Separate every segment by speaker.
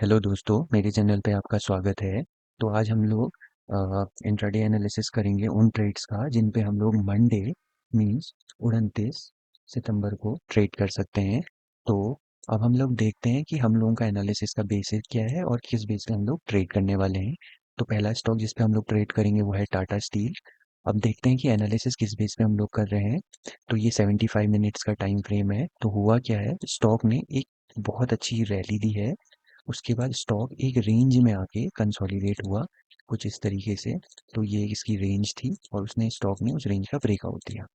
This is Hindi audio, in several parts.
Speaker 1: हेलो दोस्तों, मेरे चैनल पे आपका स्वागत है। तो आज हम लोग इंट्राडे एनालिसिस करेंगे उन ट्रेड्स का जिन पे हम लोग मंडे मींस 29 सितंबर को ट्रेड कर सकते हैं। तो अब हम लोग देखते हैं कि हम लोगों का एनालिसिस का बेसिस क्या है और किस बेस पे हम लोग ट्रेड करने वाले हैं। तो पहला स्टॉक जिस पे हम लोग ट्रेड करेंगे वो है टाटा स्टील। अब देखते हैं कि एनालिसिस किस बेस पे हम लोग कर रहे हैं। तो ये 75 मिनट्स का टाइम फ्रेम है। तो हुआ क्या है, स्टॉक ने एक बहुत अच्छी रैली दी है। उसके बाद स्टॉक एक रेंज में आके कंसोलिडेट हुआ कुछ इस तरीके से। तो ये इसकी रेंज थी और उसने स्टॉक ने उस रेंज का ब्रेकआउट दिया।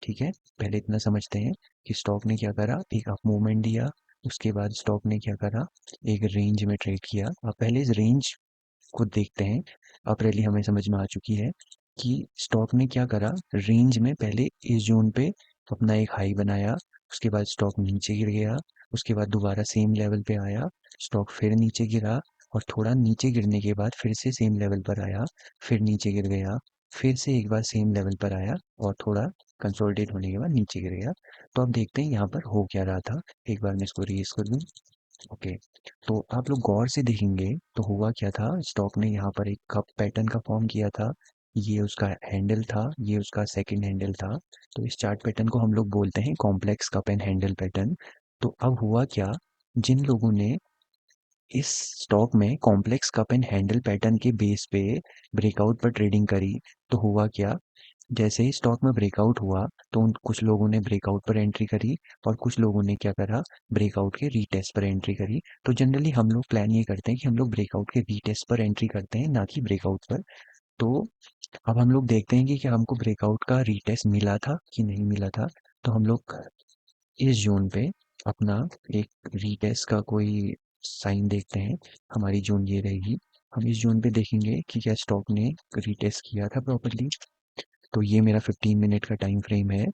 Speaker 1: ठीक है, पहले इतना समझते हैं कि स्टॉक ने क्या करा, एक अप मूवमेंट दिया। उसके बाद स्टॉक ने क्या करा, एक रेंज में ट्रेड किया। अब पहले इस रेंज को देखते हैं। अब रैली हमें समझ में आ चुकी है कि स्टॉक ने क्या करा, रेंज में पहले इस जोन पे अपना एक हाई बनाया। उसके बाद स्टॉक नीचे गिर गया। उसके बाद दोबारा सेम लेवल पे आया, स्टॉक फिर नीचे गिरा और थोड़ा नीचे गिरने के बाद फिर से सेम लेवल पर आया, फिर नीचे गिर गया, फिर से एक बार सेम लेवल पर आया और थोड़ा कंसोलिडेट होने के बाद नीचे गिर गया। तो अब देखते हैं यहाँ पर हो क्या रहा था। एक बार मैं इसको रेस कर दूं। ओके, तो आप लोग गौर से देखेंगे तो हुआ क्या था, स्टॉक ने यहाँ पर एक कप पैटर्न का फॉर्म किया था। ये उसका हैंडल था, ये उसका सेकंड हैंडल था। तो इस चार्ट पैटर्न को हम लोग बोलते हैं complex cup and handle pattern. तो अब हुआ क्या, जिन लोगों ने इस स्टॉक में complex cup and handle pattern के बेस पे ब्रेकआउट पर ट्रेडिंग करी, तो हुआ क्या, जैसे ही स्टॉक में ब्रेकआउट हुआ तो उन कुछ लोगों ने ब्रेकआउट पर एंट्री करी और कुछ लोगों ने क्या करा, ब्रेकआउट के रीटेस्ट पर एंट्री करी। तो जनरली हम लोग प्लान ये करते हैं कि हम लोग ब्रेकआउट के रीटेस्ट पर एंट्री करते हैं, ना कि ब्रेकआउट पर। तो अब हम लोग देखते हैं कि क्या हमको ब्रेकआउट का रीटेस्ट मिला था कि नहीं मिला था। तो हम लोग इस जोन पे अपना एक रीटेस्ट का कोई साइन देखते हैं। हमारी जोन ये रहेगी। हम इस जोन पे देखेंगे कि क्या स्टॉक ने रीटेस्ट किया था प्रॉपरली। तो ये मेरा 15 मिनट का टाइम फ्रेम है।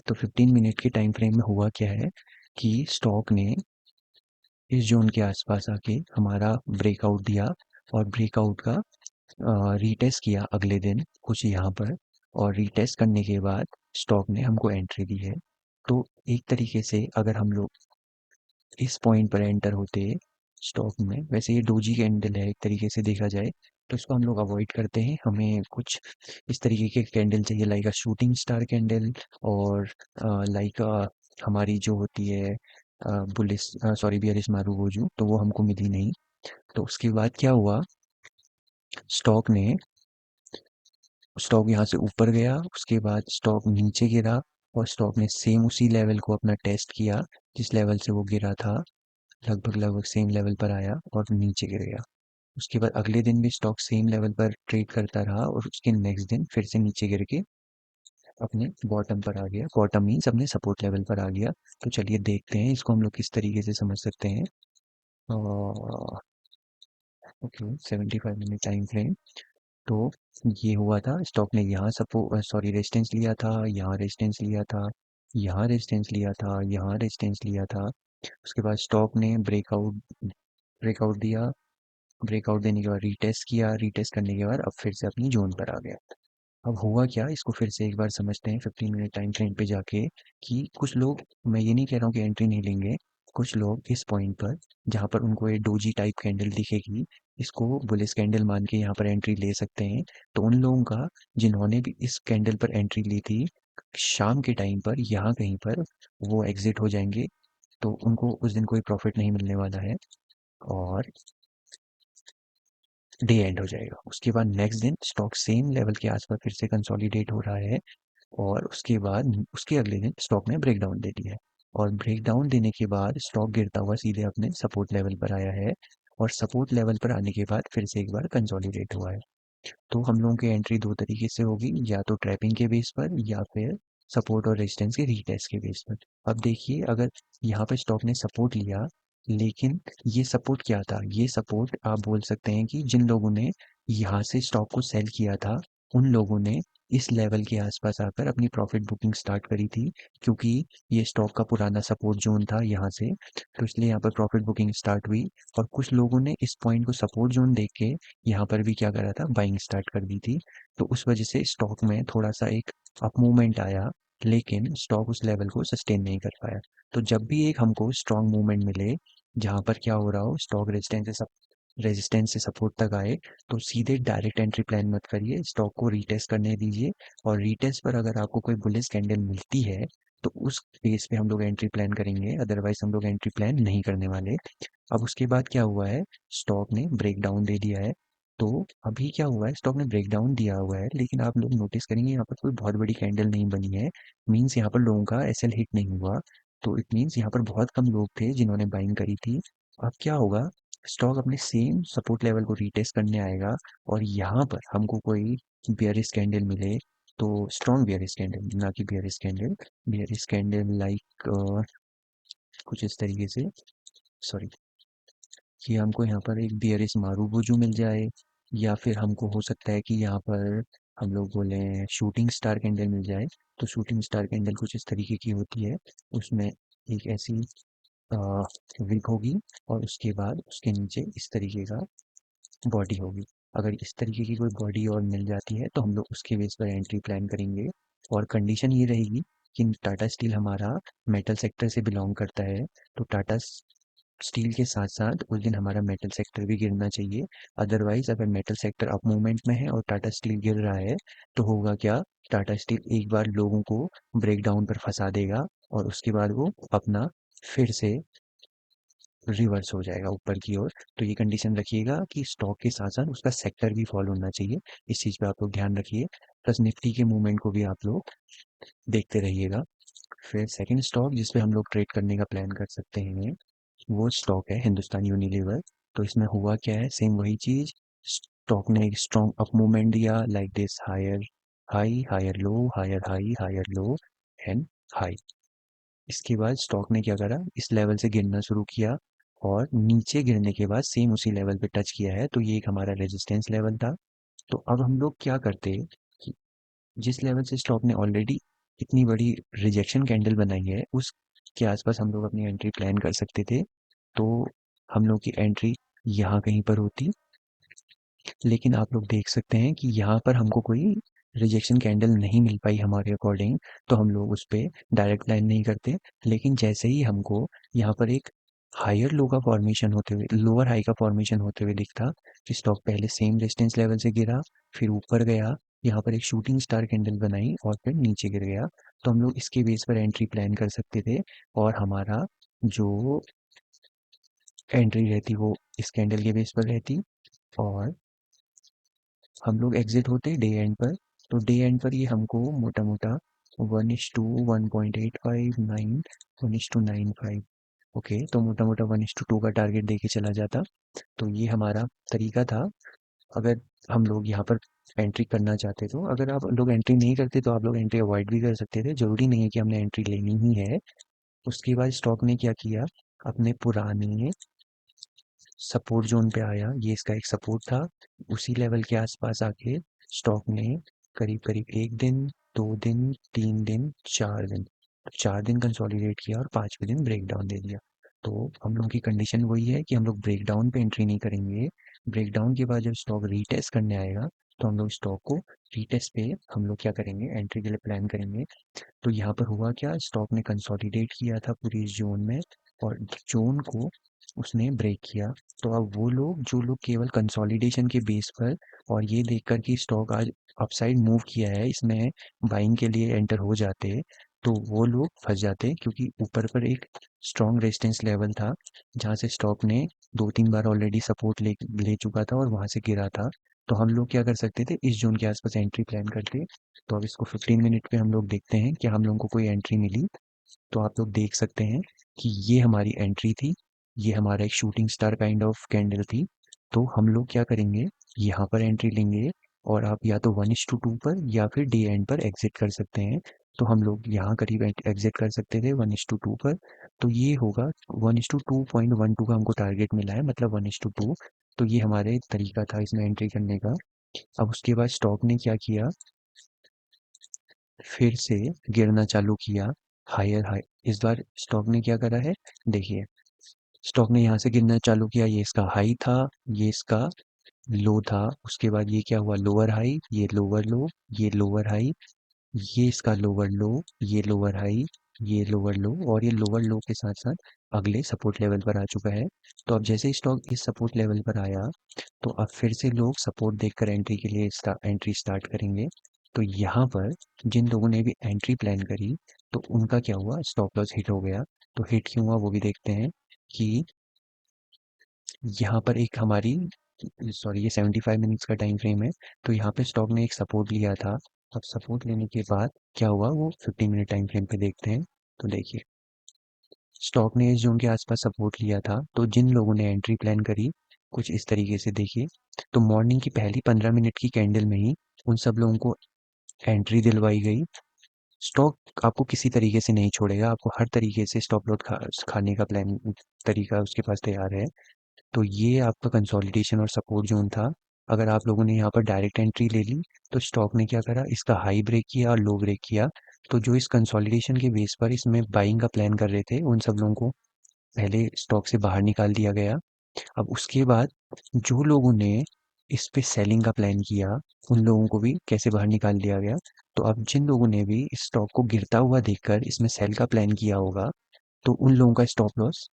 Speaker 1: तो 15 मिनट के टाइम फ्रेम में हुआ क्या है कि स्टॉक ने इस जोन के आसपास आके हमारा ब्रेकआउट दिया और ब्रेकआउट का रीटेस्ट किया अगले दिन कुछ यहाँ पर। और रीटेस्ट करने के बाद स्टॉक ने हमको एंट्री दी है। तो एक तरीके से अगर हम लोग इस पॉइंट पर एंटर होते स्टॉक में, वैसे ये डोजी कैंडल है एक तरीके से देखा जाए, तो इसको हम लोग अवॉइड करते हैं। हमें कुछ इस तरीके के कैंडल चाहिए, लाइक अ शूटिंग स्टार कैंडल और लाइक हमारी जो होती है बुलिस सॉरी बियरिश मारूबोजू, तो वो हमको मिली नहीं। तो उसके बाद क्या हुआ, स्टॉक ने स्टॉक यहाँ से ऊपर गया, उसके बाद स्टॉक नीचे गिरा और स्टॉक ने सेम उसी लेवल को अपना टेस्ट किया जिस लेवल से वो गिरा था। लगभग लगभग सेम लेवल पर आया और नीचे गिर गया। उसके बाद अगले दिन भी स्टॉक सेम लेवल पर ट्रेड करता रहा और उसके नेक्स्ट दिन फिर से नीचे गिर के अपने बॉटम पर आ गया। बॉटम मीन्स अपने सपोर्ट लेवल पर आ गया। तो चलिए देखते हैं इसको हम लोग किस तरीके से समझ सकते हैं। Okay, 75 minute time frame. तो ये हुआ था, स्टॉक ने यहाँ रेजिस्टेंस लिया था, यहाँ रेजिस्टेंस लिया था, यहाँ रेजिस्टेंस लिया था, यहाँ रेजिस्टेंस लिया था। उसके बाद स्टॉक ने ब्रेकआउट ब्रेकआउट दिया। ब्रेकआउट देने के बाद रीटेस्ट किया, रीटेस्ट करने के बाद अब फिर से अपनी जोन पर आ गया। अब हुआ क्या, इसको फिर से एक बार समझते हैं 15 मिनट टाइम फ्रेम पे जाके। कि कुछ लोग, मैं ये नहीं कह रहा हूँ कि एंट्री नहीं लेंगे, कुछ लोग इस पॉइंट पर जहाँ पर उनको ये डोजी टाइप कैंडल दिखेगी, इसको बुलिश कैंडल मान के यहाँ पर एंट्री ले सकते हैं। तो उन लोगों का, जिन्होंने भी इस कैंडल पर एंट्री ली थी, शाम के टाइम पर यहाँ कहीं पर वो एग्जिट हो जाएंगे। तो उनको उस दिन कोई प्रॉफिट नहीं मिलने वाला है और डे एंड हो जाएगा। उसके बाद नेक्स्ट दिन स्टॉक सेम लेवल के आसपास फिर से कंसोलिडेट हो रहा है और उसके बाद उसके अगले दिन स्टॉक ने ब्रेकडाउन दे दिया है। और ब्रेकडाउन देने के बाद स्टॉक गिरता हुआ सीधे अपने सपोर्ट लेवल पर आया है और सपोर्ट लेवल पर आने के बाद फिर से एक बार कंसोलिडेट हुआ है। तो हम लोगों की एंट्री दो तरीके से होगी, या तो ट्रैपिंग के बेस पर या फिर सपोर्ट और रेजिस्टेंस के रीटेस्ट के बेस पर। अब देखिए, अगर यहाँ पे स्टॉक ने सपोर्ट लिया, लेकिन ये सपोर्ट क्या था, ये सपोर्ट आप बोल सकते हैं कि जिन लोगों ने यहाँ से स्टॉक को सेल किया था, उन लोगों ने इस लेवल के आसपास आकर अपनी प्रॉफिट बुकिंग स्टार्ट करी थी। क्योंकि ये स्टॉक का पुराना सपोर्ट जोन था यहाँ से, तो इसलिए यहाँ पर प्रॉफिट बुकिंग स्टार्ट हुई। और कुछ लोगों ने इस पॉइंट को सपोर्ट जोन देख के यहाँ पर भी क्या करा था, बाइंग स्टार्ट कर दी थी। तो उस वजह से स्टॉक में थोड़ा सा एक अप मूवमेंट आया, लेकिन स्टॉक उस लेवल को सस्टेन नहीं कर पाया। तो जब भी एक हमको स्ट्रांग मूवमेंट मिले जहाँ पर क्या हो रहा हो, स्टॉक रेजिस्टेंस से सपोर्ट तक आए, तो सीधे डायरेक्ट एंट्री प्लान मत करिए, स्टॉक को रीटेस्ट करने दीजिए। और रीटेस्ट पर अगर आपको कोई बुलिश कैंडल मिलती है तो उस बेस पे हम लोग एंट्री प्लान करेंगे, अदरवाइज हम लोग एंट्री प्लान नहीं करने वाले। अब उसके बाद क्या हुआ है, स्टॉक ने ब्रेक डाउन दे दिया है। तो अभी क्या हुआ है, स्टॉक ने ब्रेक डाउन दिया हुआ है, लेकिन आप लोग नोटिस करेंगे यहाँ पर कोई बहुत बड़ी कैंडल नहीं बनी है। मीन्स यहाँ पर लोगों का एसएल हिट नहीं हुआ। तो इट मीन्स यहाँ पर बहुत कम लोग थे जिन्होंने बाइंग करी थी। अब क्या होगा, स्टॉक अपने सेम सपोर्ट लेवल को रीटेस्ट करने आएगा, और यहाँ पर हमको कोई बियरिश कैंडल मिले, तो स्ट्रॉन्ग बियरिश कैंडल, ना कि bearish candle, bearish candle like कुछ इस तरीके से, सॉरी, कि हमको यहाँ पर एक बियरिश मारूबुजू मिल जाए, या फिर हमको हो सकता है कि यहाँ पर हम लोग बोले शूटिंग स्टार कैंडल मिल जाए। तो शूटिंग स्टार कैंडल कुछ इस तरीके की होती है, उसमें एक ऐसी विक होगी, और उसके बाद उसके नीचे इस तरीके का बॉडी होगी। अगर इस तरीके की कोई बॉडी और मिल जाती है तो हम लोग उसके बेस पर एंट्री प्लान करेंगे। और कंडीशन ये रहेगी कि टाटा स्टील हमारा मेटल सेक्टर से बिलोंग करता है, तो टाटा स्टील के साथ साथ उस दिन हमारा मेटल सेक्टर भी गिरना चाहिए। अदरवाइज अगर मेटल सेक्टर अप मूवमेंट में है और टाटा स्टील गिर रहा है, तो होगा क्या, टाटा स्टील एक बार लोगों को ब्रेक डाउन पर फंसा देगा, और उसके बाद वो अपना फिर से रिवर्स हो जाएगा ऊपर की ओर। तो ये कंडीशन रखिएगा कि स्टॉक के साथ साथ उसका सेक्टर भी फॉलो होना चाहिए। इस चीज़ पे आप लोग ध्यान रखिए। प्लस निफ्टी के मूवमेंट को भी आप लोग देखते रहिएगा। फिर सेकंड स्टॉक जिस पे हम लोग ट्रेड करने का प्लान कर सकते हैं, वो स्टॉक है हिंदुस्तान यूनिलीवर। तो इसमें हुआ क्या है, सेम वही चीज़, स्टॉक ने एक स्ट्रॉन्ग अप मूवमेंट दिया like this, higher high, higher low, higher high, higher low and high. इसके बाद स्टॉक ने क्या करा, इस लेवल से गिरना शुरू किया, और नीचे गिरने के बाद सेम उसी लेवल पे टच किया है, तो ये एक हमारा रेजिस्टेंस लेवल था। तो अब हम लोग क्या करते कि जिस लेवल से स्टॉक ने ऑलरेडी इतनी बड़ी रिजेक्शन कैंडल बनाई है, उस के आसपास हम लोग अपनी एंट्री प्लान कर सकते थे। तो हम लोग की एंट्री यहाँ कहीं पर होती, लेकिन आप लोग देख सकते हैं कि यहाँ पर हमको कोई रिजेक्शन कैंडल नहीं मिल पाई हमारे अकॉर्डिंग, तो हम लोग उस पर डायरेक्ट लाइन नहीं करते। लेकिन जैसे ही हमको यहाँ पर एक हायर लो का फॉर्मेशन होते हुए, लोअर हाई का फॉर्मेशन होते हुए दिखता, कि स्टॉक पहले सेम रेजिस्टेंस लेवल से गिरा, फिर ऊपर गया, यहाँ पर एक शूटिंग स्टार कैंडल बनाई, और फिर नीचे गिर गया, तो हम लोग इसके बेस पर एंट्री प्लान कर सकते थे। और हमारा जो एंट्री रहती वो इस कैंडल के बेस पर रहती, और हम लोग एग्जिट होते डे एंड पर। तो डे एंड पर ये हमको मोटा मोटा 1:1.859, 1:9.5, ओके, तो मोटा मोटा 1:2 का टारगेट देके चला जाता। तो ये हमारा तरीका था। अगर हम लोग यहाँ पर एंट्री करना चाहते, तो अगर आप लोग एंट्री नहीं करते तो आप लोग एंट्री अवॉइड भी कर सकते थे, जरूरी नहीं है कि हमने एंट्री लेनी ही है। उसके बाद स्टॉक ने क्या किया, अपने पुराने सपोर्ट जोन पे आया, ये इसका एक सपोर्ट था, उसी लेवल के आसपास आके स्टॉक ने करीब करीब एक दिन, 2 दिन, 3 दिन, 4 दिन, 4 दिन कंसोलिडेट किया, और 5वें दिन ब्रेक डाउन दे दिया। तो हम लोग की कंडीशन वही है कि हम लोग ब्रेक डाउन पे एंट्री नहीं करेंगे। ब्रेक डाउन के बाद जब स्टॉक रीटेस्ट करने आएगा, तो हम लोग स्टॉक को रीटेस्ट पे हम लोग क्या करेंगे, एंट्री के लिए प्लान करेंगे। तो यहाँ पर हुआ क्या, स्टॉक ने कंसोलिडेट किया था पूरी इस जोन में, और जोन को उसने ब्रेक किया। तो अब वो लोग जो लोग केवल कंसोलिडेशन के बेस पर, और ये देखकर कि स्टॉक आज अपसाइड मूव किया है, इसमें बाइंग के लिए एंटर हो जाते, तो वो लोग फंस जाते, क्योंकि ऊपर पर एक स्ट्रॉन्ग रेजिस्टेंस लेवल था जहाँ से स्टॉक ने 2-3 बार ऑलरेडी सपोर्ट ले ले चुका था और वहाँ से गिरा था। तो हम लोग क्या कर सकते थे, इस जोन के आसपास एंट्री प्लान करते। तो अब इसको 15 मिनट पे हम लोग देखते हैं कि हम लोगों को कोई एंट्री मिली। तो आप लोग देख सकते हैं कि ये हमारी एंट्री थी, ये हमारा एक shooting star kind of candle थी। तो हम लोग क्या करेंगे, यहाँ पर एंट्री लेंगे, और आप या तो 1:2 पर या फिर डे एंड पर एग्जिट कर सकते हैं। तो हम लोग यहाँ करीब एग्जिट कर सकते थे 1:2 पर। तो ये होगा 1:2.12 का हमको टारगेट मिला है, मतलब 1:2। तो ये हमारे तरीका था इसमें एंट्री करने का। अब उसके बाद स्टॉक ने क्या किया, फिर से गिरना चालू किया, हायर हाई। इस बार स्टॉक ने क्या करा है, देखिए, स्टॉक ने यहाँ से गिरना चालू किया, ये इसका हाई था, ये इसका लो था। उसके बाद ये क्या हुआ, लोअर हाई, ये लोअर लो, ये लोअर हाई, ये इसका लोअर लो, ये लोअर हाई, ये लोअर लो, और ये लोअर लो के साथ साथ अगले सपोर्ट लेवल पर आ चुका है। तो अब जैसे स्टॉक इस सपोर्ट लेवल पर आया, तो अब फिर से लोग सपोर्ट देखकर एंट्री के लिए एंट्री स्टार्ट करेंगे। तो यहाँ पर जिन लोगों ने भी एंट्री प्लान करी, तो उनका क्या हुआ, स्टॉप लॉस हिट हो गया। तो हिट क्यों हुआ वो भी देखते हैं कि यहाँ पर एक हमारी, सॉरी, ये 75 मिनट्स का टाइम फ्रेम है। तो यहाँ पे स्टॉक ने एक सपोर्ट लिया था। अब सपोर्ट लेने के बाद क्या हुआ वो 15 मिनट टाइम फ्रेम पे देखते हैं। तो देखिए, स्टॉक ने इस जोन के आसपास सपोर्ट लिया था, तो जिन लोगों ने एंट्री प्लान करी, कुछ इस तरीके से देखिए। तो मॉर्निंग की पहली 15 मिनट की कैंडल में ही उन सब लोगों को एंट्री दिलवाई गई। स्टॉक आपको किसी तरीके से नहीं छोड़ेगा, आपको हर तरीके से स्टॉप लॉस खाने का प्लान तरीका उसके पास तैयार है। तो ये आपका कंसोलिडेशन और सपोर्ट जोन था। अगर आप लोगों ने यहाँ पर डायरेक्ट एंट्री ले ली, तो स्टॉक ने क्या करा, इसका हाई ब्रेक किया और लो ब्रेक किया। तो जो इस कंसोलिडेशन के बेस पर इसमें बाइंग का प्लान कर रहे थे, उन सब लोगों को पहले स्टॉक से बाहर निकाल दिया गया। अब उसके बाद जो लोगों ने इस पे सेलिंग का प्लान किया, उन लोगों को भी कैसे बाहर निकाल दिया गया। तो अब जिन लोगों ने भी इस स्टॉक को गिरता हुआ देखकर इसमें सेल का प्लान किया होगा, तो उन लोगों का स्टॉप लॉस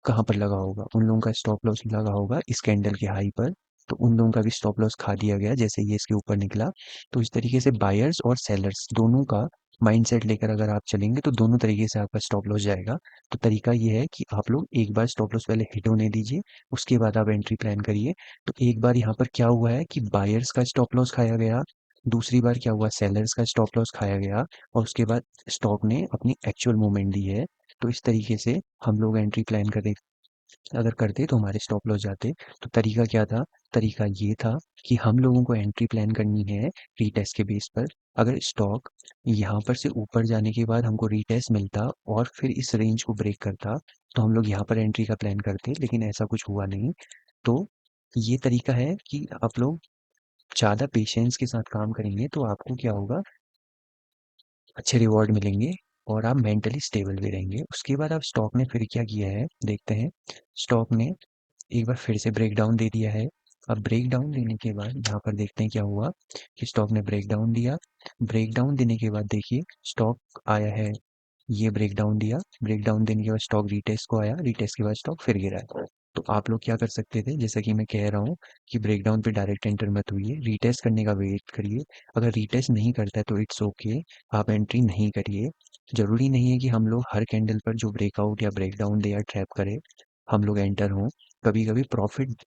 Speaker 1: कहाँ पर लगा होगा, उन लोगों का स्टॉप लॉस लगा होगा इस कैंडल के हाई पर। तो उन लोगों का भी स्टॉप लॉस खा दिया गया जैसे ये इसके ऊपर निकला। तो इस तरीके से बायर्स और सेलर्स दोनों का माइंडसेट लेकर अगर आप चलेंगे, तो दोनों तरीके से आपका स्टॉप लॉस जाएगा। तो तरीका ये है कि आप लोग एक बार स्टॉप लॉस पहले हिट होने दीजिए, उसके बाद आप एंट्री प्लान करिए। तो एक बार यहाँ पर क्या हुआ है कि बायर्स का स्टॉप लॉस खाया गया, दूसरी बार क्या हुआ, सेलर्स का स्टॉप लॉस खाया गया, और उसके बाद स्टॉक ने अपनी एक्चुअल मूवमेंट दी है। तो इस तरीके से हम लोग एंट्री प्लान करें, अगर करते तो हमारे स्टॉप लॉस जाते। तो तरीका क्या था, तरीका ये था कि हम लोगों को एंट्री प्लान करनी है रीटेस्ट के बेस पर। अगर स्टॉक यहाँ पर से ऊपर जाने के बाद हमको रीटेस्ट मिलता और फिर इस रेंज को ब्रेक करता, तो हम लोग यहाँ पर एंट्री का प्लान करते, लेकिन ऐसा कुछ हुआ नहीं। तो ये तरीका है कि आप लोग ज़्यादा पेशेंस के साथ काम करेंगे तो आपको क्या होगा, अच्छे रिवॉर्ड मिलेंगे और आप मेंटली स्टेबल भी रहेंगे। उसके बाद आप स्टॉक ने फिर क्या किया है देखते हैं। स्टॉक ने एक बार फिर से ब्रेकडाउन दे दिया है। अब ब्रेकडाउन देने के बाद यहाँ पर देखते हैं क्या हुआ कि स्टॉक ने ब्रेकडाउन दिया। ब्रेकडाउन देने के बाद देखिए स्टॉक आया है, ये ब्रेकडाउन दिया, ब्रेकडाउन देने के बाद स्टॉक रीटेस्ट को आया, रीटेस्ट के बाद स्टॉक फिर गिरा है। तो आप लोग क्या कर सकते थे, जैसा कि मैं कह रहा हूँ कि ब्रेकडाउन पे डायरेक्ट एंटर मत हुई, रीटेस्ट करने का वेट करिए। अगर रीटेस्ट नहीं करता है तो इट्स ओके, आप एंट्री नहीं करिए। जरूरी नहीं है कि हम लोग हर कैंडल पर जो ब्रेकआउट या ब्रेकडाउन दे या ट्रैप करे हम लोग एंटर हों। कभी कभी प्रॉफिट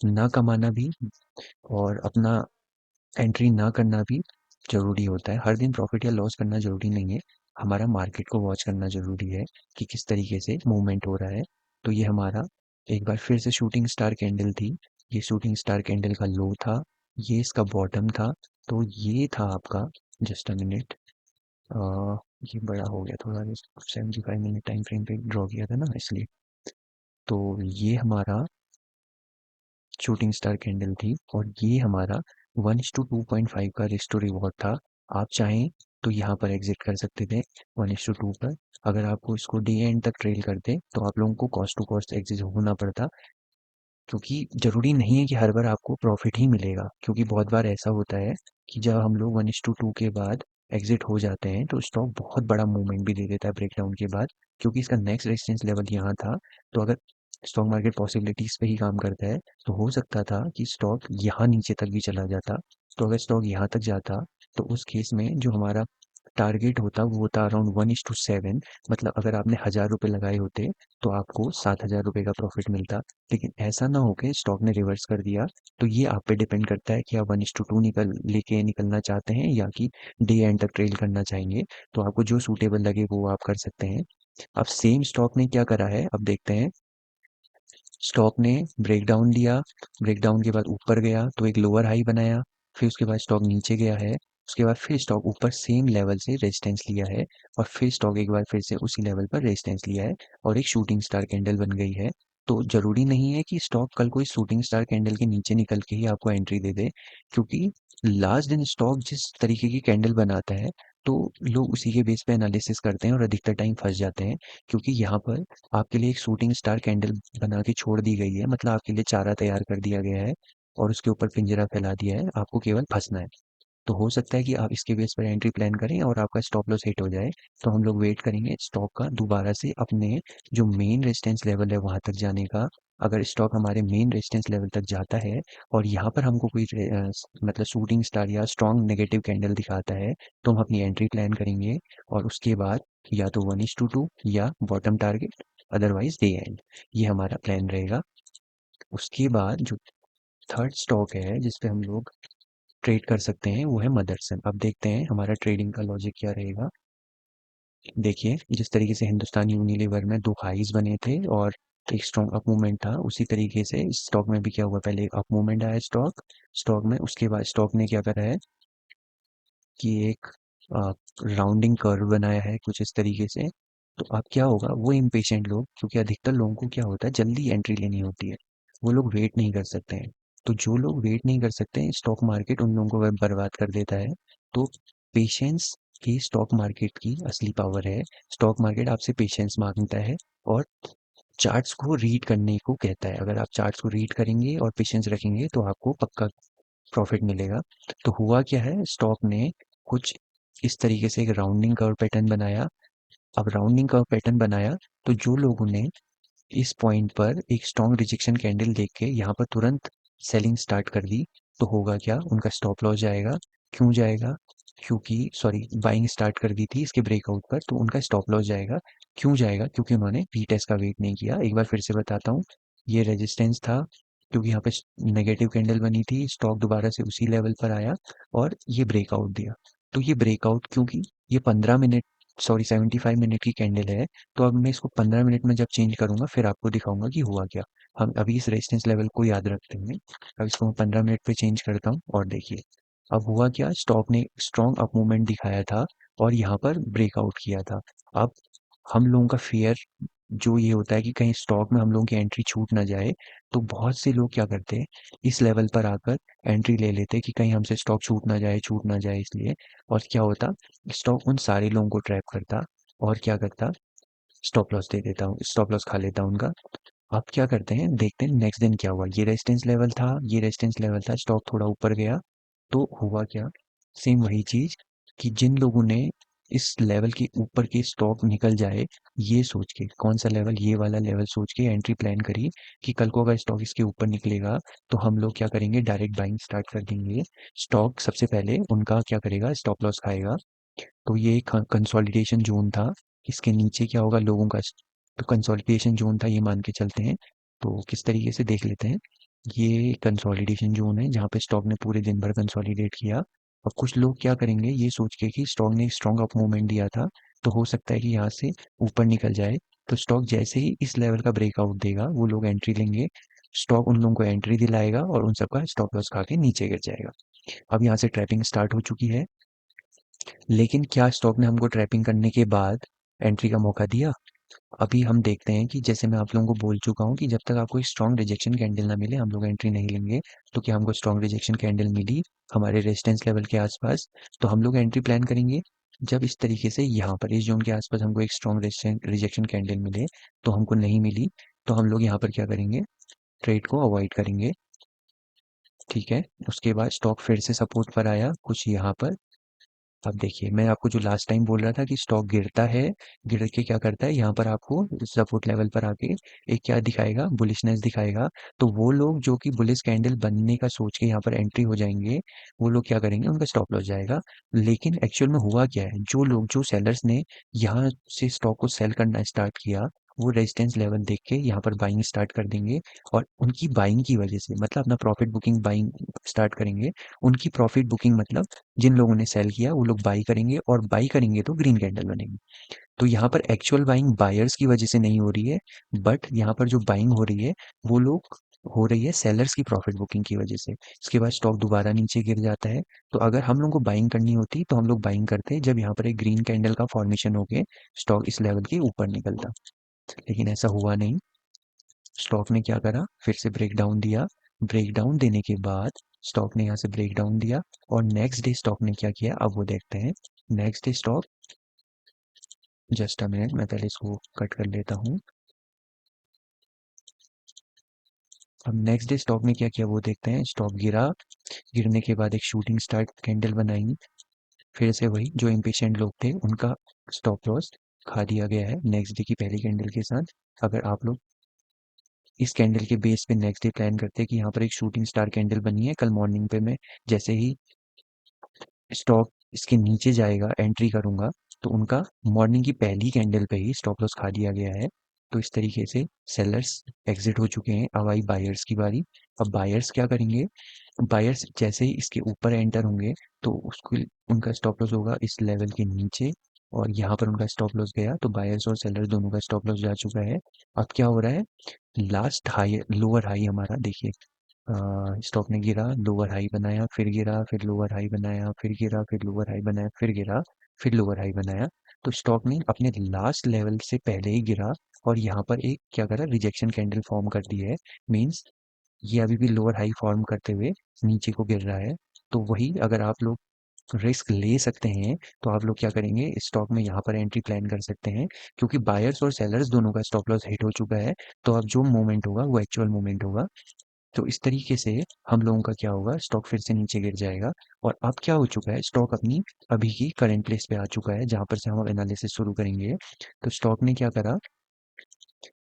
Speaker 1: ना कमाना भी और अपना एंट्री ना करना भी ज़रूरी होता है। हर दिन प्रॉफिट या लॉस करना ज़रूरी नहीं है। हमारा मार्केट को वॉच करना ज़रूरी है कि किस तरीके से मूवमेंट हो रहा है। तो ये हमारा एक बार फिर से शूटिंग स्टार कैंडल थी। ये शूटिंग स्टार कैंडल का लो था, ये इसका बॉटम था। तो ये था आपका, जस्ट अ मिनट, ये बड़ा हो गया थोड़ा, 75 मिनट टाइम फ्रेम पे ड्रॉ किया था ना इसलिए। तो ये हमारा शूटिंग स्टार कैंडल थी और ये हमारा 1:2.5 का रिस्क टू रिवॉर्ड था। आप चाहें तो यहाँ पर एग्जिट कर सकते थे 1:2 पर। अगर आपको इसको डे एंड तक ट्रेल करते तो आप लोगों को कॉस्ट टू कॉस्ट एग्जिट होना पड़ता, क्योंकि ज़रूरी नहीं है कि हर बार आपको प्रॉफिट ही मिलेगा। क्योंकि बहुत बार ऐसा होता है कि जब हम लोग 1:2 के बाद एग्जिट हो जाते हैं तो स्टॉक बहुत बड़ा मूवमेंट भी दे देता है ब्रेकडाउन के बाद, क्योंकि इसका नेक्स्ट रेजिस्टेंस लेवल यहाँ था। तो अगर स्टॉक मार्केट पॉसिबिलिटीज़ पे ही काम करता है, तो हो सकता था कि स्टॉक यहाँ नीचे तक भी चला जाता। तो अगर स्टॉक यहाँ तक जाता, तो उस केस में जो हमारा टारगेट होता वो होता अराउंड 1:7। मतलब अगर आपने 1,000 रुपये लगाए होते तो आपको 7,000 रुपये का प्रॉफिट मिलता। लेकिन ऐसा ना हो के स्टॉक ने रिवर्स कर दिया। तो ये आप पे डिपेंड करता है कि आप 1:2 निकलना चाहते हैं या कि डे एंड तक ट्रेल करना चाहेंगे। तो आपको जो सूटेबल लगे वो आप कर सकते हैं। अब सेम स्टॉक ने क्या करा है, अब देखते हैं। स्टॉक ने ब्रेकडाउन दिया, ब्रेकडाउन के बाद ऊपर गया तो एक लोअर हाई बनाया, फिर उसके बाद स्टॉक नीचे गया है, उसके बाद फिर स्टॉक ऊपर सेम लेवल से रेजिस्टेंस लिया है, और फिर स्टॉक एक बार फिर से उसी लेवल पर रेजिस्टेंस लिया है और एक शूटिंग स्टार कैंडल बन गई है। तो ज़रूरी नहीं है कि स्टॉक कल कोई शूटिंग स्टार कैंडल के नीचे निकल के ही आपको एंट्री दे दे, क्योंकि लास्ट दिन स्टॉक जिस तरीके की कैंडल बनाता है, तो लोग उसी के बेस पे एनालिसिस करते हैं और अधिकतर टाइम फंस जाते हैं। क्योंकि यहाँ पर आपके लिए एक शूटिंग स्टार कैंडल बना के छोड़ दी गई है, मतलब आपके लिए चारा तैयार कर दिया गया है और उसके ऊपर पिंजरा फैला दिया है, आपको केवल फंसना है। तो हो सकता है कि आप इसके बेस पर एंट्री प्लान करें और आपका स्टॉप लॉस हिट हो जाए। तो हम लोग वेट करेंगे स्टॉक का दोबारा से अपने जो मेन रेजिस्टेंस लेवल है वहाँ तक जाने का। अगर स्टॉक हमारे मेन रेजिस्टेंस लेवल तक जाता है और यहाँ पर हमको कोई मतलब शूटिंग स्टार या स्ट्रॉन्ग नेगेटिव कैंडल दिखाता है, तो हम अपनी एंट्री प्लान करेंगे और उसके बाद या तो 1:2 या bottom target, otherwise day and. ये हमारा प्लान रहेगा। उसके बाद जो थर्ड स्टॉक है जिस पे हम लोग ट्रेड कर सकते हैं वो है मदरसन। अब देखते हैं हमारा ट्रेडिंग का लॉजिक क्या रहेगा। देखिए, जिस तरीके से हिंदुस्तान यूनिलीवर में दो हाईज बने थे और एक स्ट्रॉन्ग अप मूवमेंट था, उसी तरीके से इस स्टॉक में भी क्या हुआ, पहले एक अप मूवमेंट आया स्टॉक में, उसके बाद स्टॉक ने क्या करा है कि एक राउंडिंग कर्व बनाया है कुछ इस तरीके से। तो अब क्या होगा, वो इम्पेशेंट लोग, क्योंकि अधिकतर लोगों को क्या होता है जल्दी एंट्री लेनी होती है, वो लोग वेट नहीं कर सकते हैं। तो जो लोग वेट नहीं कर सकते हैं, स्टॉक मार्केट उन लोगों को बर्बाद कर देता है। तो पेशेंस ही स्टॉक मार्केट की असली पावर है। स्टॉक मार्केट आपसे पेशेंस मांगता है और चार्ट्स को रीड करने को कहता है। अगर आप चार्ट्स को रीड करेंगे और पेशेंस रखेंगे तो आपको पक्का प्रॉफिट मिलेगा। तो हुआ क्या है, स्टॉक ने कुछ इस तरीके से एक राउंडिंग कर्व पैटर्न बनाया। अब राउंडिंग कर्व पैटर्न बनाया तो जो लोगों ने इस पॉइंट पर एक स्ट्रॉन्ग रिजेक्शन कैंडल देख के यहाँ पर तुरंत सेलिंग स्टार्ट कर दी, तो होगा क्या, उनका स्टॉप लॉस जाएगा। क्यों जाएगा, क्योंकि सॉरी बाइंग स्टार्ट कर दी थी इसके ब्रेकआउट पर, तो उनका स्टॉप लॉस जाएगा। क्यों जाएगा, क्योंकि उन्होंने रीटेस्ट का वेट नहीं किया। एक बार फिर से बताता हूँ, ये रेजिस्टेंस था क्योंकि यहाँ पे नेगेटिव कैंडल बनी थी, स्टॉक दोबारा से उसी लेवल पर आया और ये ब्रेकआउट दिया। तो ये ब्रेकआउट, क्योंकि ये 15 मिनट, सॉरी 75 मिनट की कैंडल है, तो अब मैं इसको 15 मिनट में जब चेंज करूंगा फिर आपको दिखाऊंगा कि हुआ क्या। हम अभी इस रेजिस्टेंस लेवल को याद रखते हैं। अब इसको मैं 15 मिनट पे चेंज करता हूँ और देखिए अब हुआ क्या, स्टॉक ने स्ट्रॉन्ग अप मूवमेंट दिखाया था और यहाँ पर ब्रेकआउट किया था। अब हम लोगों का फेयर जो ये होता है कि कहीं स्टॉक में हम लोगों की एंट्री छूट ना जाए, तो बहुत से लोग क्या करते हैं, इस लेवल पर आकर एंट्री ले लेते हैं कि कहीं हमसे स्टॉक छूट ना जाए इसलिए। और क्या होता, स्टॉक उन सारे लोगों को ट्रैप करता और क्या करता, स्टॉप लॉस दे देता हूँ, स्टॉप लॉस खा लेता हूँ उनका। अब क्या करते हैं, देखते हैं नेक्स्ट दिन क्या हुआ। ये रेजिस्टेंस लेवल था, ये रेजिस्टेंस लेवल था, स्टॉक थोड़ा ऊपर गया, तो हुआ क्या, सेम वही चीज कि जिन लोगों ने इस लेवल के ऊपर के स्टॉक निकल जाए, ये सोच के, कौन सा लेवल, ये वाला लेवल सोच के एंट्री प्लान करी कि कल को अगर स्टॉक इसके ऊपर निकलेगा तो हम लोग क्या करेंगे, डायरेक्ट बाइंग स्टार्ट कर देंगे। स्टॉक सबसे पहले उनका क्या करेगा, स्टॉप लॉस खाएगा। तो ये एक कंसोलिडेशन जोन था, इसके नीचे क्या होगा लोगों का, तो कंसोलिडेशन जोन था ये मान के चलते हैं। तो किस तरीके से देख लेते हैं, ये कंसोलिडेशन जोन है जहाँ पे स्टॉक ने पूरे दिन भर कंसोलिडेट किया। अब कुछ लोग क्या करेंगे ये सोच के कि स्टॉक ने स्ट्रॉन्ग अप मूवमेंट दिया था, तो हो सकता है कि यहाँ से ऊपर निकल जाए। तो स्टॉक जैसे ही इस लेवल का ब्रेकआउट देगा वो लोग एंट्री लेंगे, स्टॉक उन लोगों को एंट्री दिलाएगा और उन सबका स्टॉप लॉस खा के नीचे गिर जाएगा। अब यहाँ से ट्रैपिंग स्टार्ट हो चुकी है, लेकिन क्या स्टॉक ने हमको ट्रैपिंग करने के बाद एंट्री का मौका दिया? अभी हम देखते हैं कि जैसे मैं आप लोगों को बोल चुका हूँ कि जब तक आपको एक स्ट्रॉन्ग रिजेक्शन कैंडल ना मिले हम लोग एंट्री नहीं लेंगे। तो क्या हमको स्ट्रॉन्ग रिजेक्शन कैंडल मिली हमारे रेजिस्टेंस लेवल के आसपास, तो हम लोग एंट्री प्लान करेंगे। जब इस तरीके से यहाँ पर इस जोन के आसपास हमको एक स्ट्रॉन्ग रिजेक्शन कैंडल मिले, तो हमको नहीं मिली, तो हम लोग यहाँ पर क्या करेंगे, ट्रेड को अवॉइड करेंगे। ठीक है, उसके बाद स्टॉक फिर से सपोर्ट पर आया कुछ यहाँ पर। अब देखिए, मैं आपको जो लास्ट टाइम बोल रहा था कि स्टॉक गिरता है, गिर के क्या करता है, यहाँ पर आपको सपोर्ट लेवल पर आके एक क्या दिखाएगा, बुलिशनेस दिखाएगा। तो वो लोग जो कि बुलिश कैंडल बनने का सोच के यहाँ पर एंट्री हो जाएंगे, वो लोग क्या करेंगे, उनका स्टॉप लॉस जाएगा। लेकिन एक्चुअल में हुआ क्या है, जो लोग, जो सेलर्स ने यहाँ से स्टॉक को सेल करना स्टार्ट किया, वो रेजिस्टेंस लेवल देख के यहाँ पर बाइंग स्टार्ट कर देंगे और उनकी बाइंग की वजह से, मतलब अपना प्रॉफिट बुकिंग बाइंग स्टार्ट करेंगे। उनकी प्रॉफिट बुकिंग मतलब जिन लोगों ने सेल किया वो लोग बाई करेंगे और बाई करेंगे तो ग्रीन कैंडल बनेगी। तो यहाँ पर एक्चुअल बाइंग बायर्स की वजह से नहीं हो रही है, बट यहाँ पर जो बाइंग हो रही है वो लोग हो रही है सेलर्स की प्रॉफिट बुकिंग की वजह से। इसके बाद स्टॉक दोबारा नीचे गिर जाता है। तो अगर हम लोग को बाइंग करनी होती तो हम लोग बाइंग करते जब यहाँ पर एक ग्रीन कैंडल का फॉर्मेशन होके स्टॉक इस लेवल के ऊपर निकलता, लेकिन ऐसा हुआ नहीं। स्टॉक ने क्या करा, फिर से ब्रेकडाउन दिया। ब्रेकडाउन देने के बाद स्टॉक ने यहाँ से ब्रेकडाउन दिया और नेक्स्ट डे स्टॉक ने क्या किया, अब वो देखते हैं। Next day stock, just a minute मैं पहले इसको कट कर लेता हूँ। अब नेक्स्ट डे स्टॉक ने क्या किया वो देखते हैं। स्टॉक गिरा, गिरने के बाद एक शूटिंग स्टार कैंडल बनाई। फिर से वही जो इम्पेशेंट लोग थे उनका स्टॉप लॉस खा दिया गया है नेक्स्ट डे की पहली कैंडल के साथ। अगर आप लोग इस कैंडल के बेस पे नेक्स्ट डे प्लान करते हैं कि यहाँ पर एक शूटिंग स्टार कैंडल बनी है, कल मॉर्निंग पे मैं जैसे ही स्टॉक इसके नीचे जाएगा एंट्री करूंगा, तो उनका मॉर्निंग की पहली कैंडल पे ही स्टॉप लॉस खा दिया गया है। तो इस तरीके से सेलर्स एग्जिट हो चुके हैं। अब आई बायर्स की बारी। अब बायर्स क्या करेंगे? बायर्स जैसे ही इसके ऊपर एंटर होंगे तो उसको उनका स्टॉप लॉस होगा इस लेवल के नीचे, और यहाँ पर उनका स्टॉप लॉस गया तो बायर्स और सेलर्स दोनों का स्टॉप लॉस जा चुका है। अब क्या हो रहा है? लास्ट हाई, लोअर हाई हमारा देखिए, स्टॉक ने गिरा, लोअर हाई बनाया, फिर गिरा, फिर लोअर हाई बनाया, फिर गिरा, फिर लोअर हाई बनाया, फिर गिरा, फिर लोअर हाई बनाया। तो स्टॉक ने अपने लास्ट लेवल से पहले ही गिरा और यहाँ पर एक क्या करा, रिजेक्शन कैंडल फॉर्म कर दी है। मीन्स ये अभी भी लोअर हाई फॉर्म करते हुए नीचे को गिर रहा है। तो वही अगर आप लोग रिस्क ले सकते हैं तो आप लोग क्या करेंगे, स्टॉक में यहाँ पर एंट्री प्लान कर सकते हैं, क्योंकि बायर्स और सेलर्स दोनों का स्टॉप लॉस हिट हो चुका है। तो अब जो मूवमेंट होगा वो एक्चुअल मूवमेंट होगा। तो इस तरीके से हम लोगों का क्या होगा, स्टॉक फिर से नीचे गिर जाएगा। और अब क्या हो चुका है, स्टॉक अपनी अभी की करंट प्लेस पे आ चुका है जहां पर से हम अब एनालिसिस शुरू करेंगे। तो स्टॉक ने क्या करा,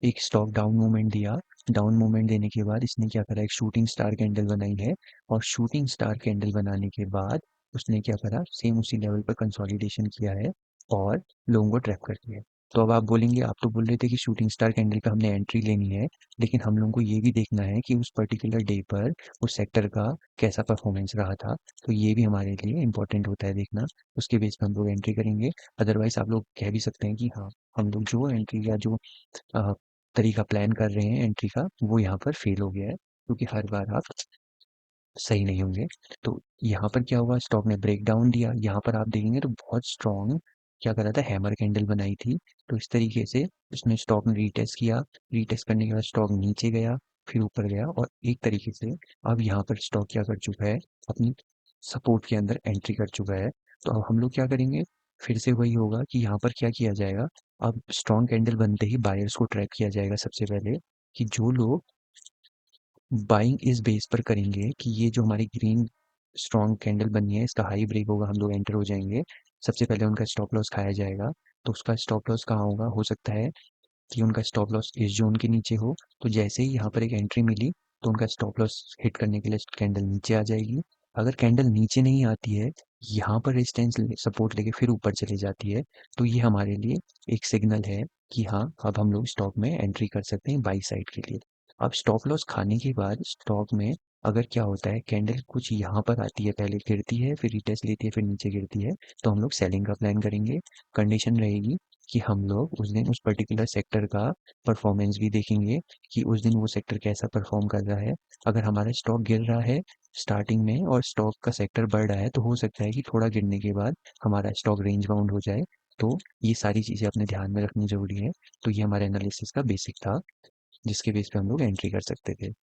Speaker 1: एक स्टॉक डाउन मूवमेंट दिया। डाउन मूवमेंट देने के बाद इसने क्या करा, एक शूटिंग स्टार कैंडल बनाई है। और शूटिंग स्टार कैंडल बनाने के बाद उसने क्या करा, सेम उसी लेवल पर कंसोलिडेशन किया है और लोगों को ट्रैप कर दिया है। तो अब आप बोलेंगे, आप तो बोल रहे थे कि शूटिंग स्टार कैंडल पे हमने एंट्री लेनी है, लेकिन हम लोगों को ये भी देखना है कि उस पर्टिकुलर डे पर उस सेक्टर का कैसा परफॉर्मेंस रहा था। तो ये भी हमारे लिए इंपॉर्टेंट होता है देखना। उसके बेस पर हम लोग एंट्री करेंगे। अदरवाइज आप लोग कह भी सकते हैं कि हाँ, हम लोग जो एंट्री या जो अ, तरीका प्लान कर रहे हैं एंट्री का, वो यहाँ पर फेल हो गया है, क्योंकि हर बार आप सही नहीं होंगे। तो यहाँ पर क्या हुआ, स्टॉक ने ब्रेक डाउन दिया। यहाँ पर आप देखेंगे तो बहुत स्ट्रॉन्ग क्या करा था, हैमर कैंडल बनाई थी। तो इस तरीके से उसने स्टॉक ने रीटेस्ट किया। रीटेस्ट करने के बाद स्टॉक नीचे गया, फिर ऊपर गया, और एक तरीके से अब यहाँ पर स्टॉक क्या कर चुका है, अपनी सपोर्ट के अंदर एंट्री कर चुका है। तो अब हम लोग क्या करेंगे, फिर से वही होगा कि यहाँ पर क्या किया जाएगा। अब स्ट्रॉन्ग कैंडल बनते ही बायर्स को ट्रैप किया जाएगा सबसे पहले, कि जो लोग बाइंग इस बेस पर करेंगे कि ये जो हमारी ग्रीन स्ट्रॉन्ग कैंडल बनी है इसका हाई ब्रेक होगा, हम लोग एंटर हो जाएंगे। सबसे पहले उनका स्टॉप लॉस खाया जाएगा। तो उसका स्टॉप लॉस कहाँ होगा, हो सकता है कि उनका स्टॉप लॉस इस जोन के नीचे हो। तो जैसे ही यहाँ पर एक एंट्री मिली तो उनका स्टॉप लॉस हिट करने के लिए कैंडल नीचे आ जाएगी। अगर कैंडल नीचे नहीं आती है, यहाँ पर रेजिस्टेंस सपोर्ट लेके फिर ऊपर चली जाती है, तो ये हमारे लिए एक सिग्नल है कि हाँ, अब हम लोग स्टॉक में एंट्री कर सकते हैं बाई साइड के लिए। अब स्टॉप लॉस खाने के बाद स्टॉक में अगर क्या होता है, कैंडल कुछ यहाँ पर आती है, पहले गिरती है, फिर रिटेस्ट लेती है, फिर नीचे गिरती है, तो हम लोग सेलिंग का प्लान करेंगे। कंडीशन रहेगी कि हम लोग उस दिन उस पर्टिकुलर सेक्टर का परफॉर्मेंस भी देखेंगे कि उस दिन वो सेक्टर कैसा परफॉर्म कर रहा है। अगर हमारा स्टॉक गिर रहा है स्टार्टिंग में और स्टॉक का सेक्टर बढ़ रहा है, तो हो सकता है कि थोड़ा गिरने के बाद हमारा स्टॉक रेंज बाउंड हो जाए। तो ये सारी चीज़ें अपने ध्यान में रखनी ज़रूरी है। तो ये हमारे एनालिसिस का बेसिक था, जिसके बेस पे हम लोग एंट्री कर सकते थे।